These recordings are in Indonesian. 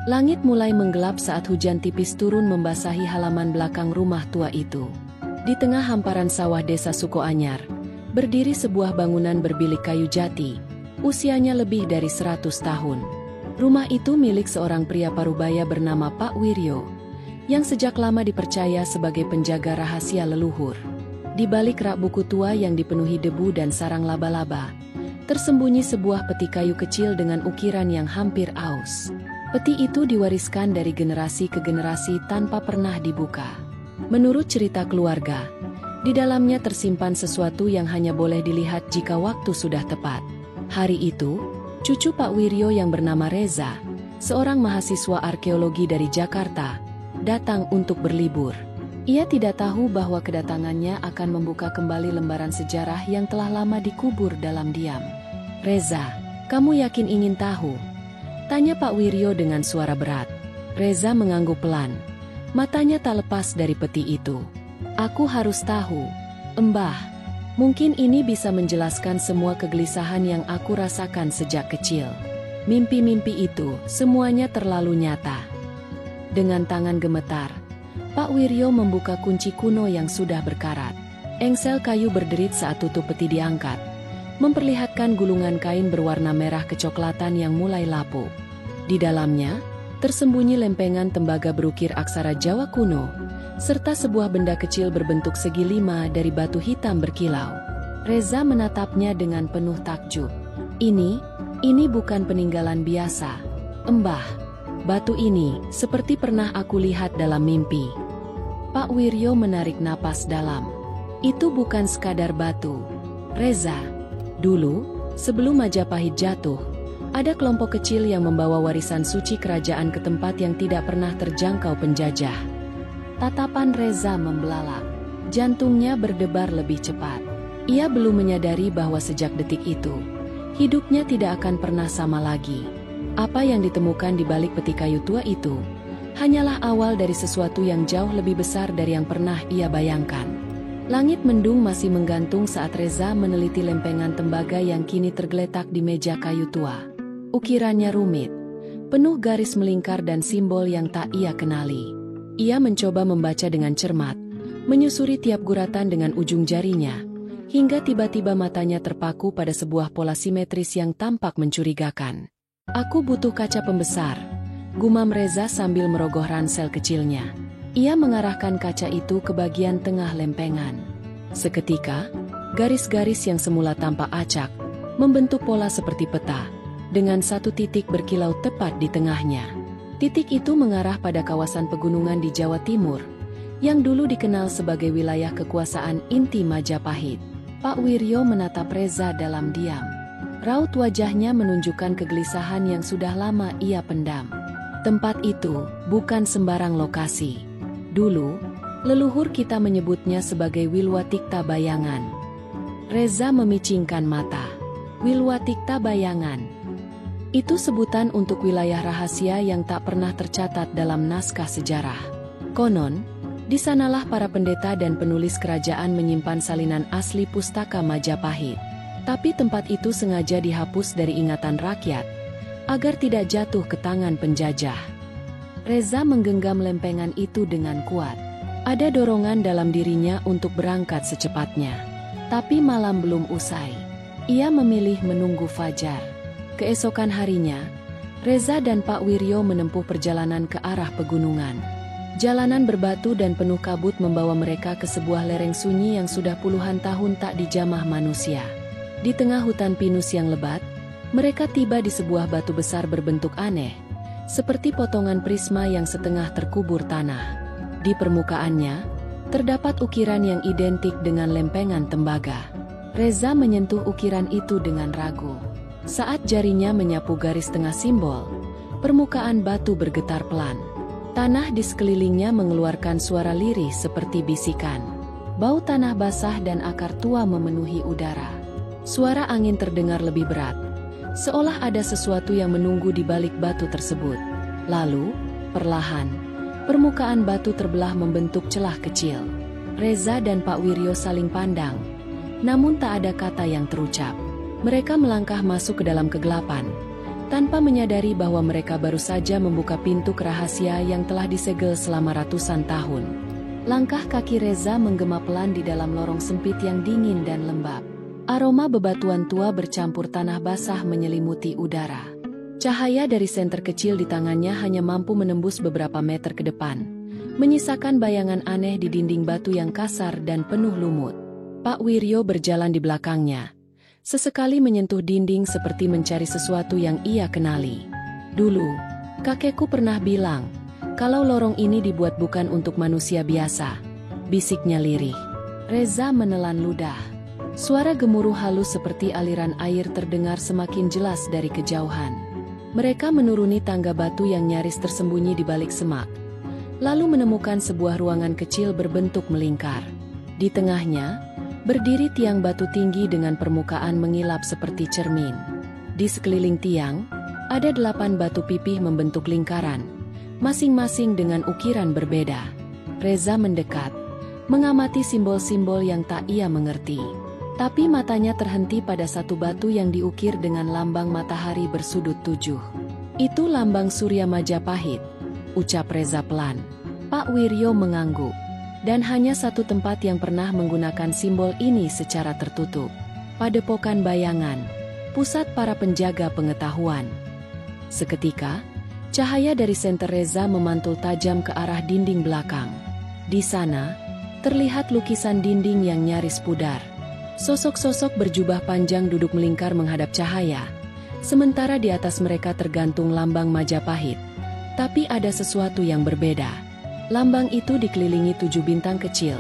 Langit mulai menggelap saat hujan tipis turun membasahi halaman belakang rumah tua itu. Di tengah hamparan sawah desa Sukoanyar, berdiri sebuah bangunan berbilik kayu jati, usianya lebih dari 100 tahun. Rumah itu milik seorang pria parubaya bernama Pak Wiryo, yang sejak lama dipercaya sebagai penjaga rahasia leluhur. Di balik rak buku tua yang dipenuhi debu dan sarang laba-laba, tersembunyi sebuah peti kayu kecil dengan ukiran yang hampir aus. Peti itu diwariskan dari generasi ke generasi tanpa pernah dibuka. Menurut cerita keluarga, di dalamnya tersimpan sesuatu yang hanya boleh dilihat jika waktu sudah tepat. Hari itu, cucu Pak Wiryo yang bernama Reza, seorang mahasiswa arkeologi dari Jakarta, datang untuk berlibur. Ia tidak tahu bahwa kedatangannya akan membuka kembali lembaran sejarah yang telah lama dikubur dalam diam. "Reza, kamu yakin ingin tahu?" tanya Pak Wiryo dengan suara berat. Reza mengangguk pelan. Matanya tak lepas dari peti itu. "Aku harus tahu, Mbah. Mungkin ini bisa menjelaskan semua kegelisahan yang aku rasakan sejak kecil. Mimpi-mimpi itu, semuanya terlalu nyata." Dengan tangan gemetar, Pak Wiryo membuka kunci kuno yang sudah berkarat. Engsel kayu berderit saat tutup peti diangkat, memperlihatkan gulungan kain berwarna merah kecoklatan yang mulai lapuk. Di dalamnya, tersembunyi lempengan tembaga berukir aksara Jawa kuno, serta sebuah benda kecil berbentuk segi lima dari batu hitam berkilau. Reza menatapnya dengan penuh takjub. Ini bukan peninggalan biasa, Mbah. Batu ini seperti pernah aku lihat dalam mimpi." Pak Wiryo menarik napas dalam. "Itu bukan sekadar batu, Reza. Dulu, sebelum Majapahit jatuh, ada kelompok kecil yang membawa warisan suci kerajaan ke tempat yang tidak pernah terjangkau penjajah." Tatapan Reza membelalak. Jantungnya berdebar lebih cepat. Ia belum menyadari bahwa sejak detik itu, hidupnya tidak akan pernah sama lagi. Apa yang ditemukan di balik peti kayu tua itu, hanyalah awal dari sesuatu yang jauh lebih besar dari yang pernah ia bayangkan. Langit mendung masih menggantung saat Reza meneliti lempengan tembaga yang kini tergeletak di meja kayu tua. Ukirannya rumit, penuh garis melingkar dan simbol yang tak ia kenali. Ia mencoba membaca dengan cermat, menyusuri tiap guratan dengan ujung jarinya, hingga tiba-tiba matanya terpaku pada sebuah pola simetris yang tampak mencurigakan. "Aku butuh kaca pembesar," gumam Reza sambil merogoh ransel kecilnya. Ia mengarahkan kaca itu ke bagian tengah lempengan. Seketika, garis-garis yang semula tampak acak, membentuk pola seperti peta, dengan satu titik berkilau tepat di tengahnya. Titik itu mengarah pada kawasan pegunungan di Jawa Timur, yang dulu dikenal sebagai wilayah kekuasaan inti Majapahit. Pak Wiryo menatap Reza dalam diam. Raut wajahnya menunjukkan kegelisahan yang sudah lama ia pendam. Tempat itu bukan sembarang lokasi. Dulu, leluhur kita menyebutnya sebagai Wilwatikta Bayangan. Reza memicingkan mata. Wilwatikta Bayangan. Itu sebutan untuk wilayah rahasia yang tak pernah tercatat dalam naskah sejarah. Konon, di sanalah para pendeta dan penulis kerajaan menyimpan salinan asli pustaka Majapahit. Tapi tempat itu sengaja dihapus dari ingatan rakyat, agar tidak jatuh ke tangan penjajah. Reza menggenggam lempengan itu dengan kuat. Ada dorongan dalam dirinya untuk berangkat secepatnya. Tapi malam belum usai. Ia memilih menunggu fajar. Keesokan harinya, Reza dan Pak Wiryo menempuh perjalanan ke arah pegunungan. Jalanan berbatu dan penuh kabut membawa mereka ke sebuah lereng sunyi yang sudah puluhan tahun tak dijamah manusia. Di tengah hutan pinus yang lebat, mereka tiba di sebuah batu besar berbentuk aneh, seperti potongan prisma yang setengah terkubur tanah. Di permukaannya, terdapat ukiran yang identik dengan lempengan tembaga. Reza menyentuh ukiran itu dengan ragu. Saat jarinya menyapu garis tengah simbol, permukaan batu bergetar pelan. Tanah di sekelilingnya mengeluarkan suara lirih seperti bisikan. Bau tanah basah dan akar tua memenuhi udara. Suara angin terdengar lebih berat, seolah ada sesuatu yang menunggu di balik batu tersebut. Lalu, perlahan, permukaan batu terbelah membentuk celah kecil. Reza dan Pak Wiryo saling pandang, namun tak ada kata yang terucap. Mereka melangkah masuk ke dalam kegelapan, tanpa menyadari bahwa mereka baru saja membuka pintu ke rahasia yang telah disegel selama ratusan tahun. Langkah kaki Reza menggema pelan di dalam lorong sempit yang dingin dan lembab. Aroma bebatuan tua bercampur tanah basah menyelimuti udara. Cahaya dari senter kecil di tangannya hanya mampu menembus beberapa meter ke depan, menyisakan bayangan aneh di dinding batu yang kasar dan penuh lumut. Pak Wiryo berjalan di belakangnya, sesekali menyentuh dinding seperti mencari sesuatu yang ia kenali. Dulu, kakekku pernah bilang, kalau lorong ini dibuat bukan untuk manusia biasa, bisiknya lirih. Reza menelan ludah. Suara gemuruh halus seperti aliran air terdengar semakin jelas dari kejauhan. Mereka menuruni tangga batu yang nyaris tersembunyi di balik semak, lalu menemukan sebuah ruangan kecil berbentuk melingkar. Di tengahnya, berdiri tiang batu tinggi dengan permukaan mengilap seperti cermin. Di sekeliling tiang, ada 8 batu pipih membentuk lingkaran, masing-masing dengan ukiran berbeda. Reza mendekat, mengamati simbol-simbol yang tak ia mengerti. Tapi matanya terhenti pada satu batu yang diukir dengan lambang matahari bersudut 7. Itu lambang Surya Majapahit, ucap Reza pelan. Pak Wiryo mengangguk. Dan hanya satu tempat yang pernah menggunakan simbol ini secara tertutup. Padepokan Bayangan, pusat para penjaga pengetahuan. Seketika, cahaya dari senter Reza memantul tajam ke arah dinding belakang. Di sana, terlihat lukisan dinding yang nyaris pudar. Sosok-sosok berjubah panjang duduk melingkar menghadap cahaya, sementara di atas mereka tergantung lambang Majapahit. Tapi ada sesuatu yang berbeda. Lambang itu dikelilingi 7 bintang kecil,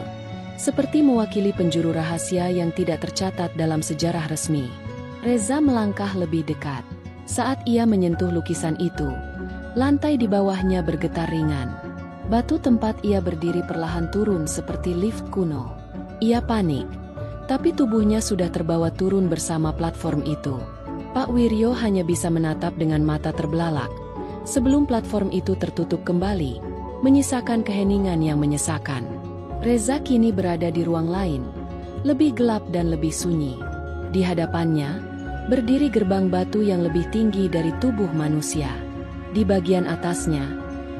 seperti mewakili penjuru rahasia yang tidak tercatat dalam sejarah resmi. Reza melangkah lebih dekat. Saat ia menyentuh lukisan itu, lantai di bawahnya bergetar ringan. Batu tempat ia berdiri perlahan turun seperti lift kuno. Ia panik, tapi tubuhnya sudah terbawa turun bersama platform itu. Pak Wiryo hanya bisa menatap dengan mata terbelalak, sebelum platform itu tertutup kembali, menyisakan keheningan yang menyesakan. Reza kini berada di ruang lain, lebih gelap dan lebih sunyi. Di hadapannya, berdiri gerbang batu yang lebih tinggi dari tubuh manusia. Di bagian atasnya,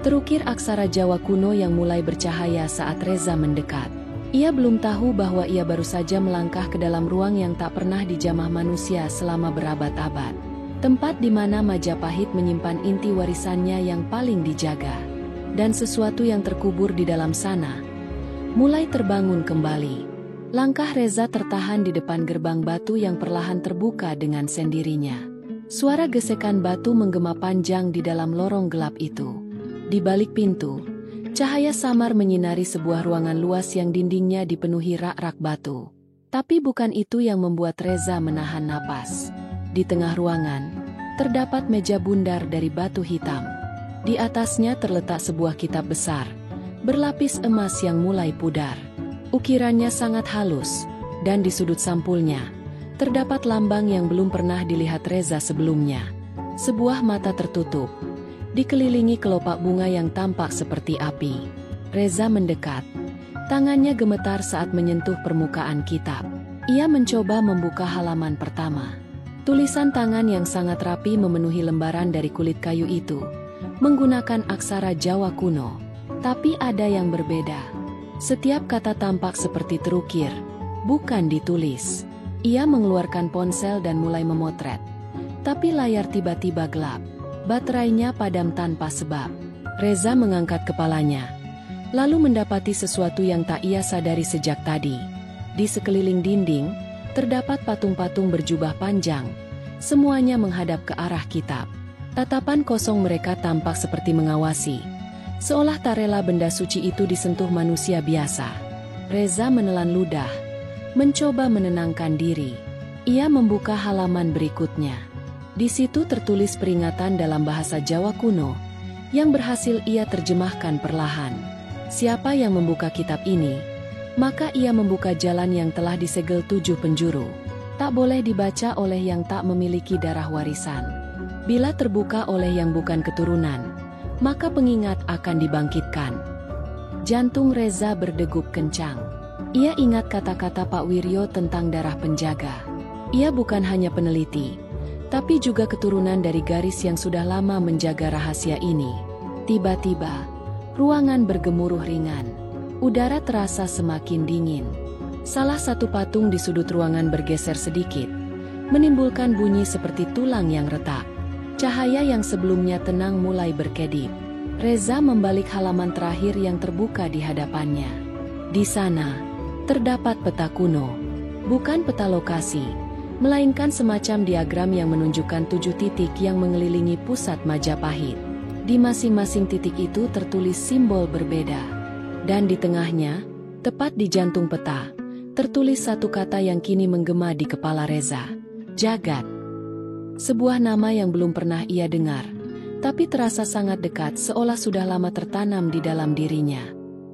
terukir aksara Jawa kuno yang mulai bercahaya saat Reza mendekat. Ia belum tahu bahwa ia baru saja melangkah ke dalam ruang yang tak pernah dijamah manusia selama berabad-abad. Tempat di mana Majapahit menyimpan inti warisannya yang paling dijaga. Dan sesuatu yang terkubur di dalam sana mulai terbangun kembali. Langkah Reza tertahan di depan gerbang batu yang perlahan terbuka dengan sendirinya. Suara gesekan batu menggema panjang di dalam lorong gelap itu. Di balik pintu, cahaya samar menyinari sebuah ruangan luas yang dindingnya dipenuhi rak-rak batu. Tapi bukan itu yang membuat Reza menahan napas. Di tengah ruangan, terdapat meja bundar dari batu hitam. Di atasnya terletak sebuah kitab besar, berlapis emas yang mulai pudar. Ukirannya sangat halus, dan di sudut sampulnya, terdapat lambang yang belum pernah dilihat Reza sebelumnya. Sebuah mata tertutup, dikelilingi kelopak bunga yang tampak seperti api. Reza mendekat, tangannya gemetar saat menyentuh permukaan kitab. Ia mencoba membuka halaman pertama. Tulisan tangan yang sangat rapi memenuhi lembaran dari kulit kayu itu, menggunakan aksara Jawa kuno. Tapi ada yang berbeda. Setiap kata tampak seperti terukir, bukan ditulis. Ia mengeluarkan ponsel dan mulai memotret. Tapi layar tiba-tiba gelap. Baterainya padam tanpa sebab. Reza mengangkat kepalanya, lalu mendapati sesuatu yang tak ia sadari sejak tadi. Di sekeliling dinding, terdapat patung-patung berjubah panjang. Semuanya menghadap ke arah kitab. Tatapan kosong mereka tampak seperti mengawasi, seolah tak rela benda suci itu disentuh manusia biasa. Reza menelan ludah, mencoba menenangkan diri. Ia membuka halaman berikutnya. Di situ tertulis peringatan dalam bahasa Jawa kuno, yang berhasil ia terjemahkan perlahan. Siapa yang membuka kitab ini, maka ia membuka jalan yang telah disegel 7 penjuru. Tak boleh dibaca oleh yang tak memiliki darah warisan. Bila terbuka oleh yang bukan keturunan, maka pengingat akan dibangkitkan. Jantung Reza berdegup kencang. Ia ingat kata-kata Pak Wiryo tentang darah penjaga. Ia bukan hanya peneliti, tapi juga keturunan dari garis yang sudah lama menjaga rahasia ini. Tiba-tiba, ruangan bergemuruh ringan. Udara terasa semakin dingin. Salah satu patung di sudut ruangan bergeser sedikit, menimbulkan bunyi seperti tulang yang retak. Cahaya yang sebelumnya tenang mulai berkedip. Reza membalik halaman terakhir yang terbuka di hadapannya. Di sana, terdapat peta kuno. Bukan peta lokasi, melainkan semacam diagram yang menunjukkan 7 titik yang mengelilingi pusat Majapahit. Di masing-masing titik itu tertulis simbol berbeda. Dan di tengahnya, tepat di jantung peta, tertulis satu kata yang kini menggema di kepala Reza. Jagat. Sebuah nama yang belum pernah ia dengar, tapi terasa sangat dekat seolah sudah lama tertanam di dalam dirinya.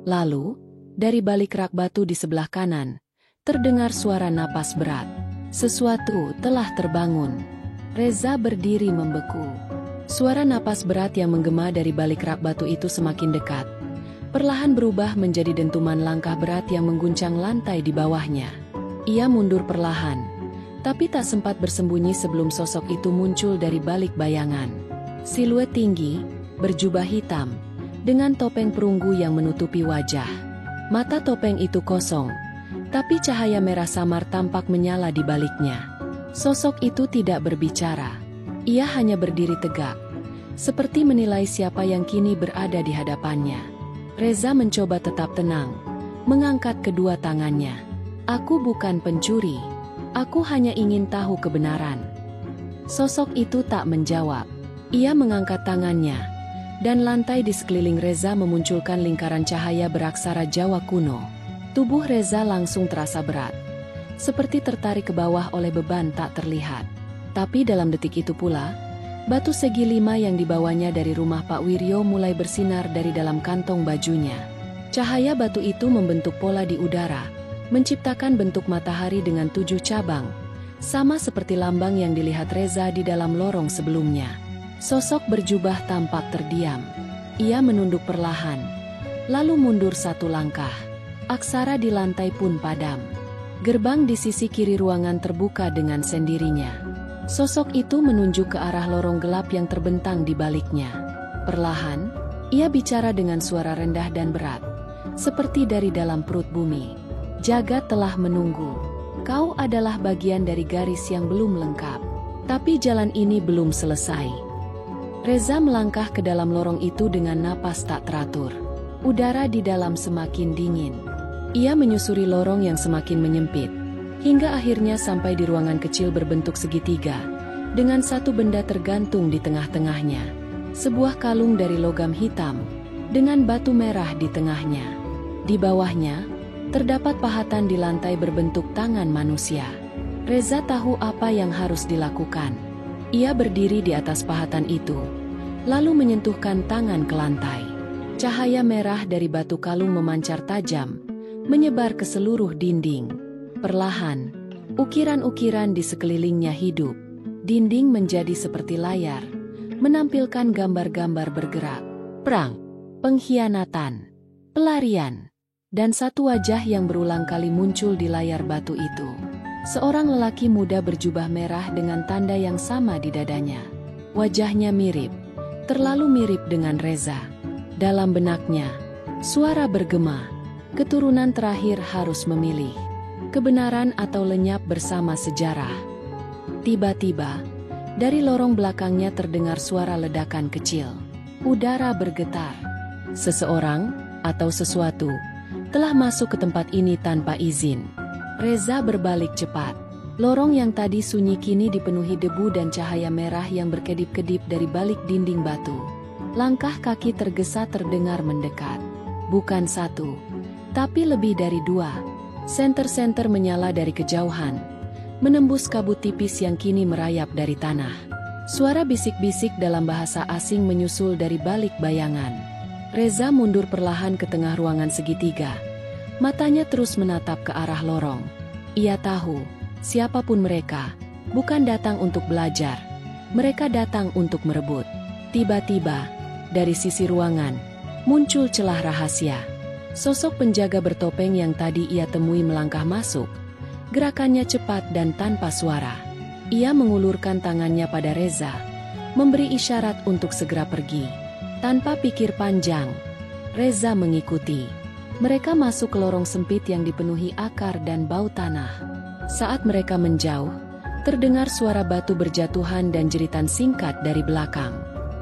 Lalu, dari balik rak batu di sebelah kanan, terdengar suara napas berat. Sesuatu telah terbangun. Reza berdiri membeku. Suara napas berat yang menggema dari balik rak batu itu semakin dekat. Perlahan berubah menjadi dentuman langkah berat yang mengguncang lantai di bawahnya. Ia mundur perlahan, tapi tak sempat bersembunyi sebelum sosok itu muncul dari balik bayangan. Siluet tinggi, berjubah hitam, dengan topeng perunggu yang menutupi wajah. Mata topeng itu kosong, tapi cahaya merah samar tampak menyala di baliknya. Sosok itu tidak berbicara. Ia hanya berdiri tegak, seperti menilai siapa yang kini berada di hadapannya. Reza mencoba tetap tenang, mengangkat kedua tangannya. Aku bukan pencuri. Aku hanya ingin tahu kebenaran. Sosok itu tak menjawab. Ia mengangkat tangannya, dan lantai di sekeliling Reza memunculkan lingkaran cahaya beraksara Jawa kuno. Tubuh Reza langsung terasa berat, seperti tertarik ke bawah oleh beban tak terlihat. Tapi dalam detik itu pula, batu segi 5 yang dibawanya dari rumah Pak Wiryo mulai bersinar dari dalam kantong bajunya. Cahaya batu itu membentuk pola di udara, menciptakan bentuk matahari dengan 7 cabang, sama seperti lambang yang dilihat Reza di dalam lorong sebelumnya. Sosok berjubah tampak terdiam. Ia menunduk perlahan, lalu mundur 1 langkah. Aksara di lantai pun padam. Gerbang di sisi kiri ruangan terbuka dengan sendirinya. Sosok itu menunjuk ke arah lorong gelap yang terbentang di baliknya. Perlahan, ia bicara dengan suara rendah dan berat, seperti dari dalam perut bumi. Jagat telah menunggu. Kau adalah bagian dari garis yang belum lengkap. Tapi jalan ini belum selesai. Reza melangkah ke dalam lorong itu dengan napas tak teratur. Udara di dalam semakin dingin. Ia menyusuri lorong yang semakin menyempit, hingga akhirnya sampai di ruangan kecil berbentuk segitiga, dengan satu benda tergantung di tengah-tengahnya. Sebuah kalung dari logam hitam, dengan batu merah di tengahnya. Di bawahnya, terdapat pahatan di lantai berbentuk tangan manusia. Reza tahu apa yang harus dilakukan. Ia berdiri di atas pahatan itu, lalu menyentuhkan tangan ke lantai. Cahaya merah dari batu kalung memancar tajam, menyebar ke seluruh dinding. Perlahan, ukiran-ukiran di sekelilingnya hidup. Dinding menjadi seperti layar, menampilkan gambar-gambar bergerak. Perang, pengkhianatan, pelarian, dan satu wajah yang berulang kali muncul di layar batu itu. Seorang lelaki muda berjubah merah dengan tanda yang sama di dadanya. Wajahnya mirip, terlalu mirip dengan Reza. Dalam benaknya, suara bergema. Keturunan terakhir harus memilih, kebenaran atau lenyap bersama sejarah. Tiba-tiba, dari lorong belakangnya terdengar suara ledakan kecil. Udara bergetar. Seseorang, atau sesuatu, telah masuk ke tempat ini tanpa izin. Reza berbalik cepat. Lorong yang tadi sunyi kini dipenuhi debu dan cahaya merah yang berkedip-kedip dari balik dinding batu. Langkah kaki tergesa terdengar mendekat. Bukan 1, tapi lebih dari 2. Senter-senter menyala dari kejauhan, menembus kabut tipis yang kini merayap dari tanah. Suara bisik-bisik dalam bahasa asing menyusul dari balik bayangan. Reza mundur perlahan ke tengah ruangan segitiga. Matanya terus menatap ke arah lorong. Ia tahu, siapapun mereka, bukan datang untuk belajar. Mereka datang untuk merebut. Tiba-tiba, dari sisi ruangan, muncul celah rahasia. Sosok penjaga bertopeng yang tadi ia temui melangkah masuk. Gerakannya cepat dan tanpa suara. Ia mengulurkan tangannya pada Reza, memberi isyarat untuk segera pergi. Tanpa pikir panjang, Reza mengikuti. Mereka masuk ke lorong sempit yang dipenuhi akar dan bau tanah. Saat mereka menjauh, terdengar suara batu berjatuhan dan jeritan singkat dari belakang.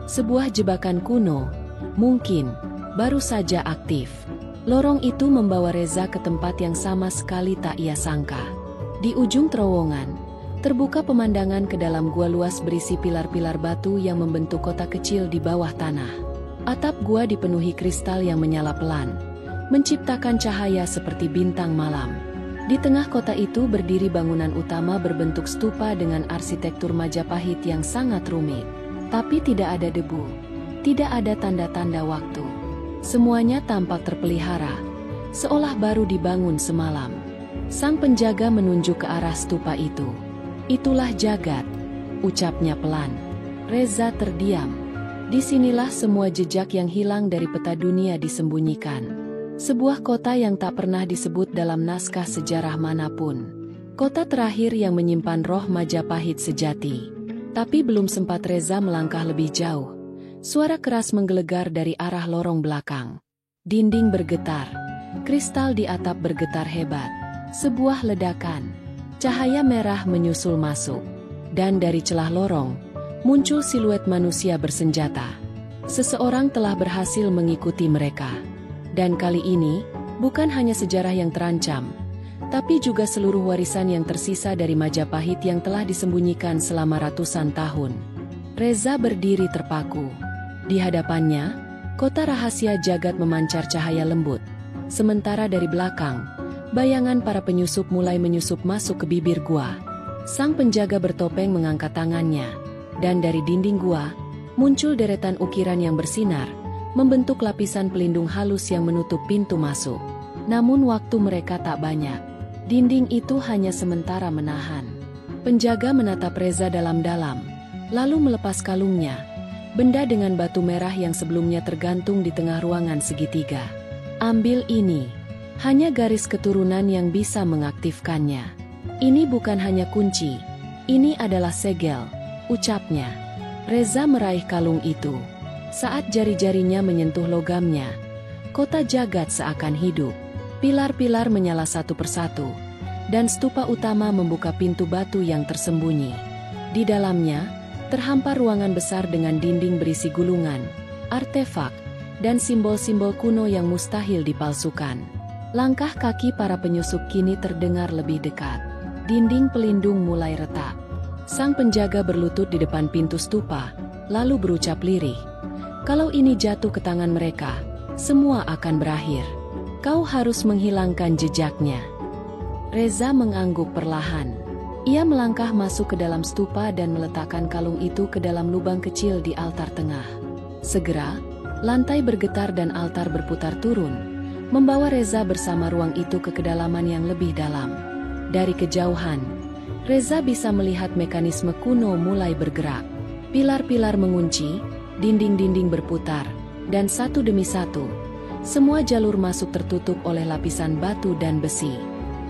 Sebuah jebakan kuno, mungkin, baru saja aktif. Lorong itu membawa Reza ke tempat yang sama sekali tak ia sangka. Di ujung terowongan, terbuka pemandangan ke dalam gua luas berisi pilar-pilar batu yang membentuk kota kecil di bawah tanah. Atap gua dipenuhi kristal yang menyala pelan, menciptakan cahaya seperti bintang malam. Di tengah kota itu berdiri bangunan utama berbentuk stupa dengan arsitektur Majapahit yang sangat rumit. Tapi tidak ada debu, tidak ada tanda-tanda waktu. Semuanya tampak terpelihara, seolah baru dibangun semalam. Sang penjaga menunjuk ke arah stupa itu. "Itulah jagat," ucapnya pelan. Reza terdiam. Disinilah semua jejak yang hilang dari peta dunia disembunyikan. Sebuah kota yang tak pernah disebut dalam naskah sejarah manapun. Kota terakhir yang menyimpan roh Majapahit sejati. Tapi belum sempat Reza melangkah lebih jauh, suara keras menggelegar dari arah lorong belakang. Dinding bergetar, kristal di atap bergetar hebat. Sebuah ledakan, cahaya merah menyusul masuk, dan dari celah lorong, muncul siluet manusia bersenjata. Seseorang telah berhasil mengikuti mereka. Dan kali ini, bukan hanya sejarah yang terancam, tapi juga seluruh warisan yang tersisa dari Majapahit yang telah disembunyikan selama ratusan tahun. Reza berdiri terpaku. Di hadapannya, kota rahasia jagat memancar cahaya lembut. Sementara dari belakang, bayangan para penyusup mulai menyusup masuk ke bibir gua. Sang penjaga bertopeng mengangkat tangannya, dan dari dinding gua, muncul deretan ukiran yang bersinar, membentuk lapisan pelindung halus yang menutup pintu masuk. Namun waktu mereka tak banyak. Dinding itu hanya sementara menahan. Penjaga menatap Reza dalam-dalam, lalu melepas kalungnya, benda dengan batu merah yang sebelumnya tergantung di tengah ruangan segitiga. "Ambil ini. Hanya garis keturunan yang bisa mengaktifkannya. Ini bukan hanya kunci, ini adalah segel," ucapnya. Reza meraih kalung itu. Saat jari-jarinya menyentuh logamnya, kota jagat seakan hidup. Pilar-pilar menyala satu persatu, dan stupa utama membuka pintu batu yang tersembunyi. Di dalamnya, terhampar ruangan besar dengan dinding berisi gulungan, artefak, dan simbol-simbol kuno yang mustahil dipalsukan. Langkah kaki para penyusup kini terdengar lebih dekat. Dinding pelindung mulai retak. Sang penjaga berlutut di depan pintu stupa, lalu berucap lirih, "Kalau ini jatuh ke tangan mereka, semua akan berakhir. Kau harus menghilangkan jejaknya." Reza mengangguk perlahan. Ia melangkah masuk ke dalam stupa dan meletakkan kalung itu ke dalam lubang kecil di altar tengah. Segera, lantai bergetar dan altar berputar turun, membawa Reza bersama ruang itu ke kedalaman yang lebih dalam. Dari kejauhan, Reza bisa melihat mekanisme kuno mulai bergerak. Pilar-pilar mengunci, dinding-dinding berputar, dan satu demi satu, semua jalur masuk tertutup oleh lapisan batu dan besi.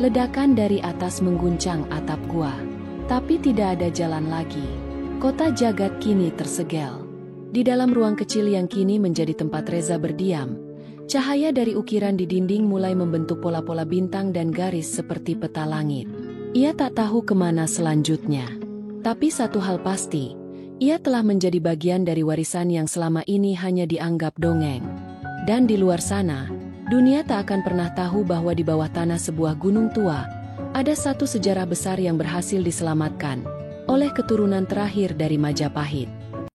Ledakan dari atas mengguncang atap gua. Tapi tidak ada jalan lagi. Kota jagat kini tersegel. Di dalam ruang kecil yang kini menjadi tempat Reza berdiam, cahaya dari ukiran di dinding mulai membentuk pola-pola bintang dan garis seperti peta langit. Ia tak tahu kemana selanjutnya. Tapi satu hal pasti, ia telah menjadi bagian dari warisan yang selama ini hanya dianggap dongeng. Dan di luar sana, dunia tak akan pernah tahu bahwa di bawah tanah sebuah gunung tua, ada satu sejarah besar yang berhasil diselamatkan oleh keturunan terakhir dari Majapahit.